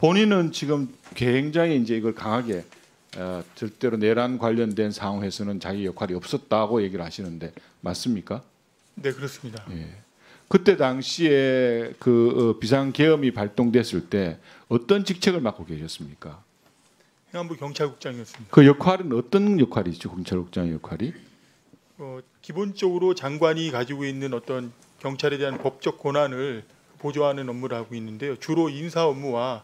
본인은 지금 굉장히 이제 이걸 강하게 절대로 내란 관련된 상황에서는 자기 역할이 없었다고 얘기를 하시는데 맞습니까? 네, 그렇습니다. 예. 그때 당시에 그 비상계엄이 발동됐을 때 어떤 직책을 맡고 계셨습니까? 행안부 경찰국장이었습니다. 그 역할은 어떤 역할이죠? 경찰국장의 역할이? 기본적으로 장관이 가지고 있는 어떤 경찰에 대한 법적 권한을 보조하는 업무를 하고 있는데요. 주로 인사 업무와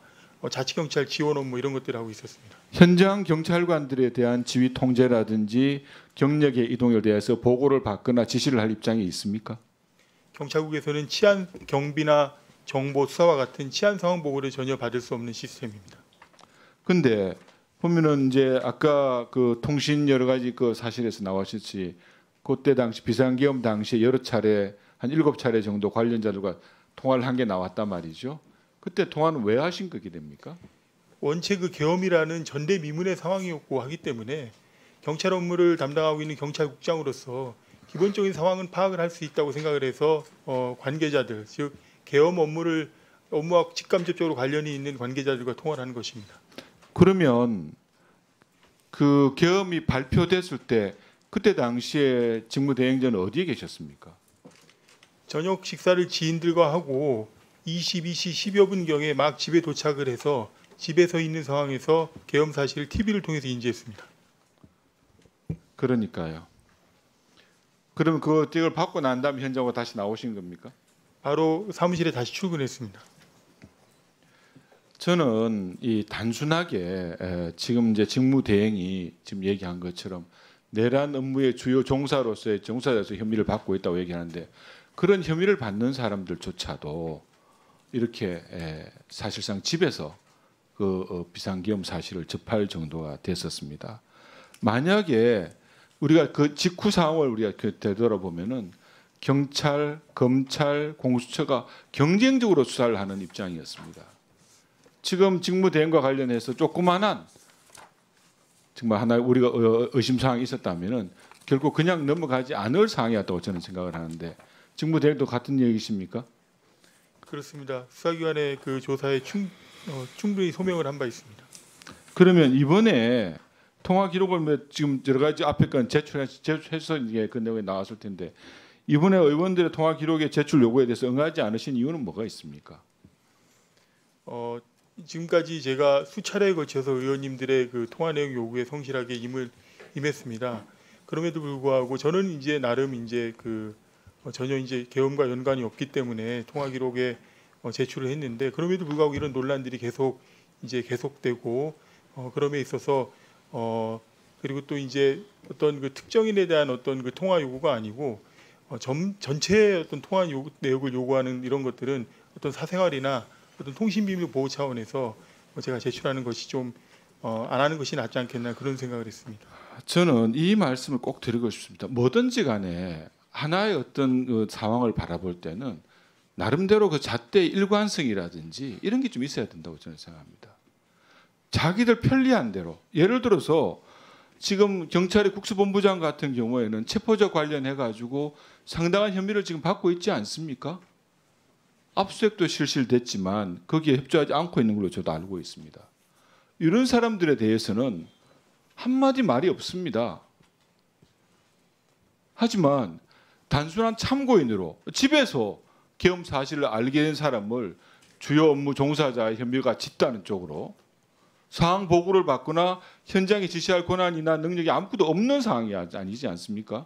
자치경찰 지원 업무 이런 것들을 하고 있었습니다. 현장 경찰관들에 대한 지휘 통제라든지 경력의 이동에 대해서 보고를 받거나 지시를 할 입장이 있습니까? 경찰국에서는 치안 경비나 정보 수사와 같은 치안 상황 보고를 전혀 받을 수 없는 시스템입니다. 근데 보면은 이제 아까 그 통신 여러 가지 그 사실에서 나왔듯이 그때 당시 비상계엄 당시에 여러 차례 한 7차례 정도 관련자들과 통화를 한 게 나왔단 말이죠. 그때 통화는 왜 하신 거게 됩니까? 원체 그 계엄이라는 전대미문의 상황이었고 하기 때문에 경찰 업무를 담당하고 있는 경찰국장으로서 기본적인 상황은 파악을 할 수 있다고 생각을 해서 관계자들, 즉 계엄 업무와 직간접적으로 관련이 있는 관계자들과 통화를 하는 것입니다. 그러면 그 계엄이 발표됐을 때 그때 당시에 직무대행자는 어디에 계셨습니까? 저녁 식사를 지인들과 하고 22시 10여 분경에 막 집에 도착을 해서 집에서 있는 상황에서 계엄 사실을 TV를 통해서 인지했습니다. 그러니까요. 그러면 그 틱을 받고 난 다음에 현장으로 다시 나오신 겁니까? 바로 사무실에 다시 출근했습니다. 저는 이 단순하게 지금 이제 직무대행이 지금 얘기한 것처럼 내란 업무의 주요 종사로서의 종사자로서 혐의를 받고 있다고 얘기하는데 그런 혐의를 받는 사람들조차도 이렇게 사실상 집에서 그 비상계엄 사실을 접할 정도가 됐었습니다. 만약에 우리가 그 직후 상황을 우리가 되돌아보면은 경찰, 검찰, 공수처가 경쟁적으로 수사를 하는 입장이었습니다. 지금 직무대행과 관련해서 조그만한 정말 하나 우리가 의심 사항이 있었다면은 결국 그냥 넘어가지 않을 사항이었다고 저는 생각을 하는데 직무대행도 같은 얘기십니까? 그렇습니다. 수사기관의 그 조사에 충분히 소명을 한 바 있습니다. 그러면 이번에 통화 기록을 지금 여러 가지 앞에 건 제출해서 이게 그 내용이 나왔을 텐데 이번에 의원들의 통화 기록의 제출 요구에 대해서 응하지 않으신 이유는 뭐가 있습니까? 지금까지 제가 수차례에 걸쳐서 의원님들의 그 통화 내용 요구에 성실하게 임했습니다. 그럼에도 불구하고 저는 이제 나름 이제 전혀 이제 계엄과 연관이 없기 때문에 통화 기록에 제출을 했는데 그럼에도 불구하고 이런 논란들이 계속되고 그럼에 있어서 그리고 또 이제 어떤 그 특정인에 대한 어떤 그 통화 요구가 아니고 전체의 어떤 통화 내역을 요구하는 이런 것들은 어떤 사생활이나 어떤 통신비밀 보호 차원에서 제가 제출하는 것이 좀 안 하는 것이 낫지 않겠나 그런 생각을 했습니다. 저는 이 말씀을 꼭 드리고 싶습니다. 뭐든지 간에 하나의 어떤 그 상황을 바라볼 때는 나름대로 그 잣대의 일관성이라든지 이런 게 좀 있어야 된다고 저는 생각합니다. 자기들 편리한 대로 예를 들어서 지금 경찰의 국수본부장 같은 경우에는 체포자 관련해 가지고 상당한 혐의를 지금 받고 있지 않습니까? 압수수색도 실시됐지만 거기에 협조하지 않고 있는 걸로 저도 알고 있습니다. 이런 사람들에 대해서는 한마디 말이 없습니다. 하지만 단순한 참고인으로 집에서 계엄 사실을 알게 된 사람을 주요 업무 종사자의 혐의가 짙다는 쪽으로 상황 보고를 받거나 현장에 지시할 권한이나 능력이 아무것도 없는 상황이 아니지 않습니까?